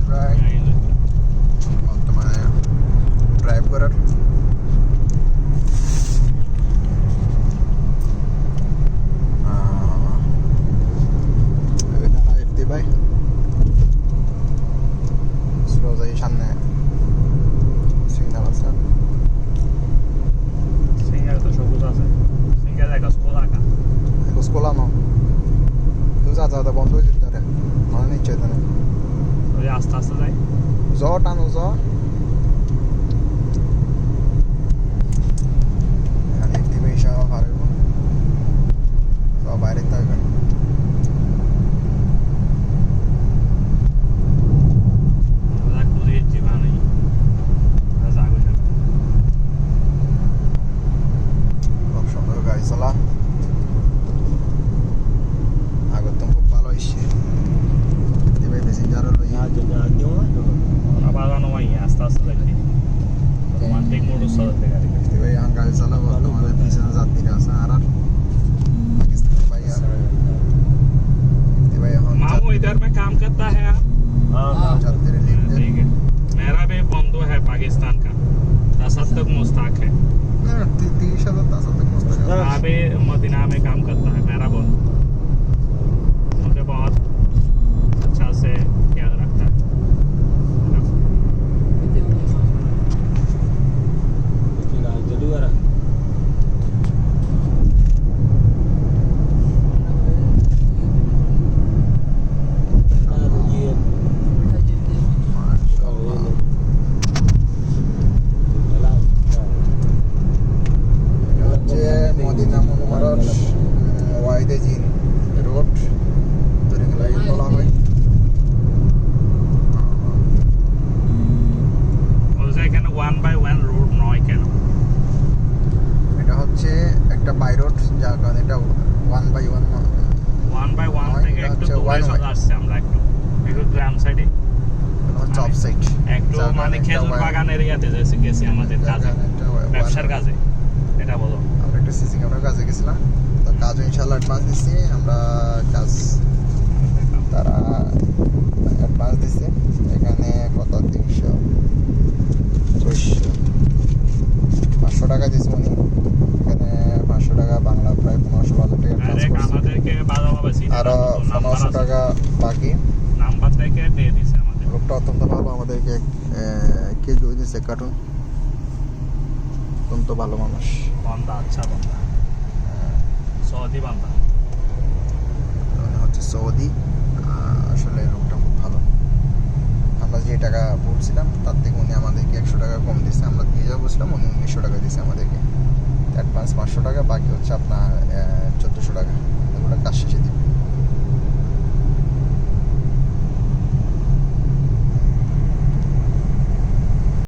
প্রায় বর্তমানে ড্রাইভ করার ভাই স্লো যাই সামনে সিগন্যাল আছে সিঙ্গেল তো সবুজ আছে সিঙ্গেল একটা স্কোলা নো তুই যা যা বন্ধ হয়ে যেতে পারে মানে নিচ্ছে না ওই আস্তে আস্তে যাই জ টানো জ লিফট দিবে ইসা পারব সব বাইরে থাকবে খুব সুন্দর গাড়ি চলা আগত তো খুব ভালো হয়েছে দিবে প্যাসেঞ্জারও লই আবার নয় আস্তে আস্তে যাই রোমান্টিক মোড চলতে গাড়ি দিবে यहाँ गाड़ी चला বর্তমানে পিছনে যাত্রীরা আছে আর পাকিস্তানি ভাই আর দিবে এখন मामू इधर में काम करता है आप যাত্রী লিফট ठीक है मेरा भी बंधु है पाकिस्तान का तसद्दुक मुस्ताक है 30,000 तसद्दुक मुस्ताक अभी मदीना में काम करता है मेरा बंधु मुझे बहुत अच्छा से ख्याल रखता है মদিনা মুনাওয়ারার ওয়াইদে জিন রোড ধরে গেলে বলা হয় বলছে এখানে 1/1 রোড নয় কেন এটা হচ্ছে একটা বাই রোড যার কারণে এটা 1/1 1/1 থেকে একটু দূরে চলে আসছে আমরা একটু গ্রাম সাইডে হচ্ছে অফ সাইড একটু মানে খেজুর বাগান এরিয়াতে গেছি আমাদের কাজে ব্যবসার কাজে এটা বলো আমরা একটা সিসি ক্যামেরার কাজে গেছিলাম তো কাজও ইনশাআল্লাহ অ্যাডভান্স দিচ্ছি আমরা কাজ তারা অ্যাডভান্স দিচ্ছে এখানে কত 300 500 টাকা দিচ্ছি উনি এখানে 500 টাকা বাংলা প্রায় 15,000 টাকা আমাদেরকে বাজারভাবে আর 1500 টাকা বাকি নাম্বার থেকে দিয়ে দিছে আমাদের লোকটা অত্যন্ত ভালো আমাদেরকে কে জয় দিচ্ছে কার্টুন অত্যন্ত ভালো মানুষ বান্দা আচ্ছা বান্দা সৌদি বান্দা হচ্ছে সৌদি আসলে লোকটা খুব ভালো আমরা যে টাকা বলছিলাম তার থেকে উনি আমাদেরকে 100 টাকা কম দিচ্ছে আমরা দিয়ে যাবো বলছিলাম উনি 1900 টাকা দিচ্ছে আমাদেরকে অ্যাডভান্স 500 টাকা বাকি হচ্ছে আপনার 1400 টাকা এগুলো কাজ শেষে দিবে